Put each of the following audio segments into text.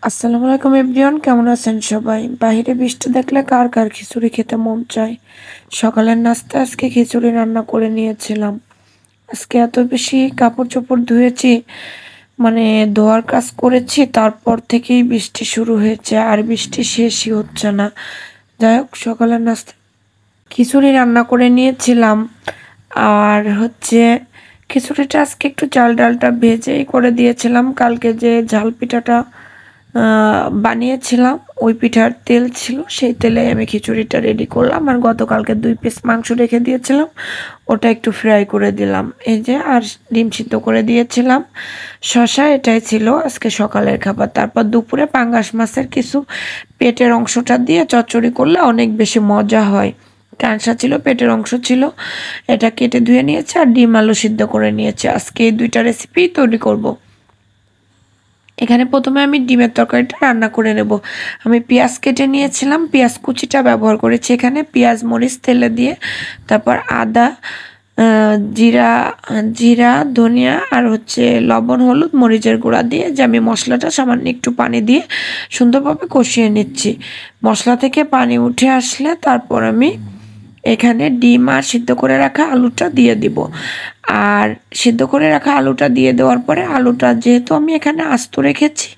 আসসালামু আলাইকুম এভরিওয়ান, কেমন আছেন সবাই? বাহিরে বৃষ্টি দেখলে কার কার খিচুড়ি খেতে মন চায়। সকালের নাস্তা আজকে খিচুড়ি রান্না করে নিয়েছিলাম। আজকে এত বেশি কাপড় চোপড় ধুয়েছি, মানে ধোয়ার কাজ করেছি, তারপর থেকেই বৃষ্টি শুরু হয়েছে আর বৃষ্টি শেষই হচ্ছে না। যাই হোক, সকালের নাস্তা খিচুড়ি রান্না করে নিয়েছিলাম। আর খিচুড়িটা আজকে একটু চাল ডালটা ভেজেই করে দিয়েছিলাম। কালকে যে ঝাল পিঠাটা বানিয়েছিলাম, ওই পিঠার তেল ছিল, সেই তেলে আমি খিচুড়িটা রেডি করলাম। আর গতকালকে 2 পিস মাংস রেখে দিয়েছিলাম, ওটা একটু ফ্রাই করে দিলাম। এই যে, আর ডিম সিদ্ধ করে দিয়েছিলাম, শসা। এটাই ছিল আজকে সকালের খাবার। তারপর দুপুরে পাঙ্গাস মাছের কিছু পেটের অংশটা দিয়ে চচ্চড়ি করলে অনেক বেশি মজা হয়। ক্যাঁচা ছিল, পেটের অংশ ছিল, এটা কেটে ধুয়ে নিয়েছে আর ডিম আলু সিদ্ধ করে নিয়েছে। আজকে এই 2টা রেসিপি তৈরি করব। এখানে প্রথমে আমি ডিমের তরকারিটা রান্না করে নেব। আমি পেঁয়াজ কেটে নিয়েছিলাম, পেঁয়াজ কুচিটা ব্যবহার করেছি এখানে। পেঁয়াজ মরিচ তেলে দিয়ে, তারপর আদা, জিরা জিরা ধনিয়া আর লবণ হলুদ মরিচের গুঁড়া দিয়ে যে আমি মশলাটা সামান্য একটু পানি দিয়ে সুন্দরভাবে কষিয়ে নিচ্ছি। মশলা থেকে পানি উঠে আসলে তারপর আমি এখানে ডিম আর সিদ্ধ করে রাখা আলুটা দিয়ে দিব। আর সিদ্ধ করে রাখা আলুটা দিয়ে দেওয়ার পরে, আলুটা যেহেতু আমি এখানে আস্ত রেখেছি,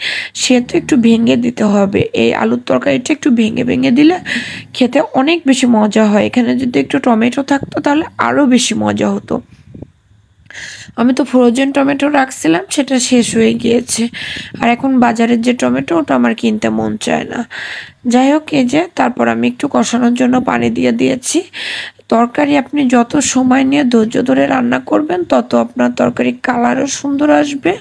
সেহেতু একটু ভেঙে দিতে হবে। এই আলুর তরকারিটা একটু ভেঙে ভেঙে দিলে খেতে অনেক বেশি মজা হয়। এখানে যদি একটু টমেটো থাকতো তাহলে আরও বেশি মজা হতো। আমি তো ফ্রোজেন টমেটো রাখছিলাম, সেটা শেষ হয়ে গিয়েছে। আর এখন বাজারের যে টমেটো, ওটা আমার কিনতে মন চায় না। যাই হোক, এই যে তারপর আমি একটু কষানোর জন্য পানি দিয়ে দিয়েছি। তরকারি আপনি যত সময় নিয়ে ধৈর্য ধরে রান্না করবেন, তত আপনার তরকারি কালারও সুন্দর আসবে,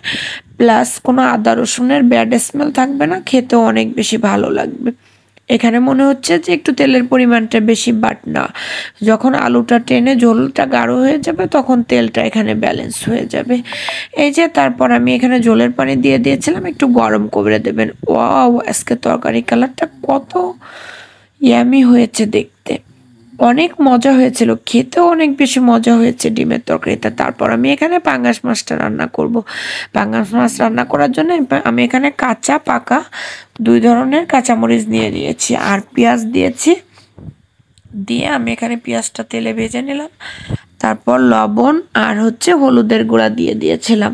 প্লাস কোনো আদা রসুনের ব্যাড স্মেল থাকবে না, খেতেও অনেক বেশি ভালো লাগবে। এখানে মনে হচ্ছে যে একটু তেলের পরিমাণটা বেশি, বাট না, যখন আলুটা টেনে ঝোলটা গাঢ় হয়ে যাবে তখন তেলটা এখানে ব্যালেন্স হয়ে যাবে। এই যে তারপর আমি এখানে ঝোলের পানি দিয়ে দিয়েছিলাম, একটু গরম করে দেবেন। ওয়াও, আজকে তরকারি কালারটা কত ইয়ামি হয়েছে দেখতে, অনেক মজা হয়েছিল, খেতেও অনেক বেশি মজা হয়েছে ডিমের তরকারিটা। তারপর আমি এখানে পাঙ্গাস মাছটা রান্না করব। পাঙ্গাস মাছ রান্না করার জন্য আমি এখানে কাঁচা পাকা 2 ধরনের কাঁচামরিচ নিয়ে নিয়েছি আর পেঁয়াজ দিয়েছি। দিয়ে আমি এখানে পেঁয়াজটা তেলে ভেজে নিলাম। তারপর লবণ আর হলুদের গুঁড়া দিয়ে দিয়েছিলাম।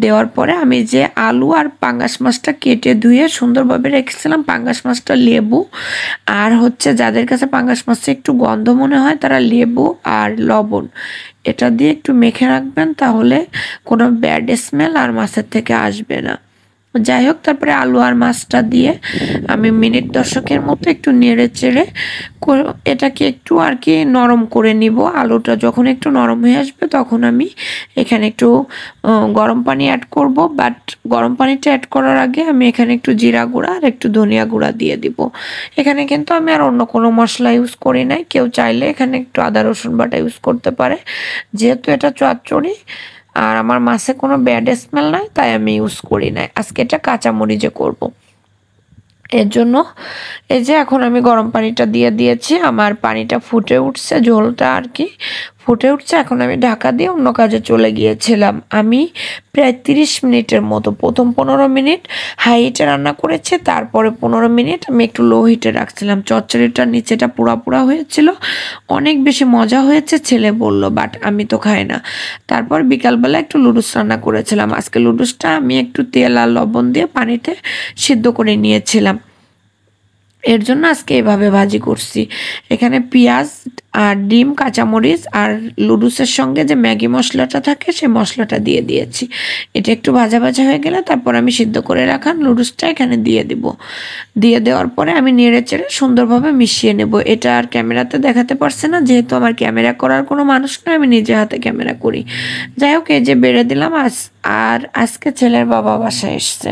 দেওয়ার পরে আমি যে আলু আর পাঙ্গাস মাছটা কেটে ধুয়ে সুন্দরভাবে রেখেছিলাম, পাঙ্গাস মাছটা, লেবু আর যাদের কাছে পাঙ্গাস মাছটা একটু গন্ধ মনে হয়, তারা লেবু আর লবণ এটা দিয়ে একটু মেখে রাখবেন, তাহলে কোনো ব্যাড স্মেল আর মাছের থেকে আসবে না। যাই হোক, তারপরে আলু আর মাছটা দিয়ে আমি মিনিট 10-এর মতো একটু নেড়ে চেড়ে এটাকে একটু আর কি নরম করে নিব। আলুটা যখন একটু নরম হয়ে আসবে তখন আমি এখানে একটু গরম পানি অ্যাড করব। বাট গরম পানিটা অ্যাড করার আগে আমি এখানে একটু জিরা গুঁড়া আর একটু ধনিয়া গুঁড়া দিয়ে দিব। এখানে কিন্তু আমি আর অন্য কোনো মশলা ইউজ করি নাই। কেউ চাইলে এখানে একটু আদা রসুন বাটা ইউজ করতে পারে। যেহেতু এটা চচ্চড়ি আর আমার মাছে কোনো ব্যাড স্মেল নাই, তাই আমি ইউজ করি নাই। আজকে এটা কাঁচামরিচে করব। এর জন্য এই যে এখন আমি গরম পানিটা দিয়ে দিয়েছি, আমার পানিটা ফুটে উঠছে, ঝোলটা আর কি ফুটে উঠছে। এখন আমি ঢাকা দিয়ে অন্য কাজে চলে গিয়েছিলাম। আমি প্রায় 30 মিনিটের মতো, প্রথম 15 মিনিট হাই হিটে রান্না করেছি, তারপরে 15 মিনিট আমি একটু লো হিটে রাখছিলাম। চচ্চড়িটার নিচেটা পোড়া পোড়া হয়েছিল, অনেক বেশি মজা হয়েছে, ছেলে বলল, বাট আমি তো খাই না। তারপর বিকালবেলা একটু লুডুস রান্না করেছিলাম। আজকে লুডুসটা আমি একটু তেল আর লবণ দিয়ে পানিতে সিদ্ধ করে নিয়েছিলাম, এর জন্য আজকে এভাবে ভাজি করছি। এখানে পেঁয়াজ আর ডিম, কাঁচামরিচ আর লুডুসের সঙ্গে যে ম্যাগি মশলাটা থাকে, সেই মশলাটা দিয়ে দিয়েছি। এটা একটু ভাজা ভাজা হয়ে গেলে তারপর আমি সিদ্ধ করে রাখা লুডুসটা এখানে দিয়ে দিব। দিয়ে দেওয়ার পরে আমি নেড়ে চেড়ে সুন্দরভাবে মিশিয়ে নেব। এটা আর ক্যামেরাতে দেখাতে পারছে না, যেহেতু আমার ক্যামেরা করার কোনো মানুষ না, আমি নিজে হাতে ক্যামেরা করি। যাই হোক, এই যে বেড়ে দিলাম। আর আজকে ছেলের বাবা বাসায় এসছে।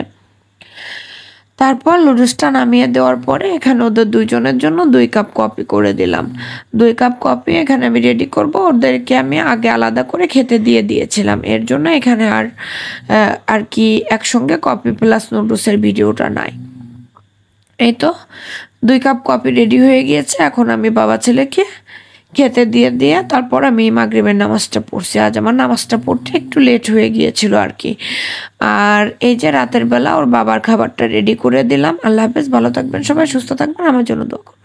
তারপর লুডুসটা নামিয়ে দেওয়ার পরে এখানে ওদের 2 জনের জন্য 2 কাপ কফি করে দিলাম। 2 কাপ কফি এখানে আমি রেডি করব। ওদেরকে আমি আগে আলাদা করে খেতে দিয়ে দিয়েছিলাম, এর জন্য এখানে আর কি একসঙ্গে কফি প্লাস নুডলসের ভিডিওটা নাই। এই তো 2 কাপ কফি রেডি হয়ে গিয়েছে। এখন আমি বাবা ছেলেকে খেতে দিয়ে দিয়ে তারপর আমি মাগরিবের নামাজটা পড়ছি। আজ আমার নামাজটা পড়তে একটু লেট হয়ে গিয়েছিল আর কি। আর এই যে রাতের বেলা ওর বাবার খাবারটা রেডি করে দিলাম। আল্লাহ হাফেজ, ভালো থাকবেন সবাই, সুস্থ থাকবেন, আমার জন্য দোয়া করবেন।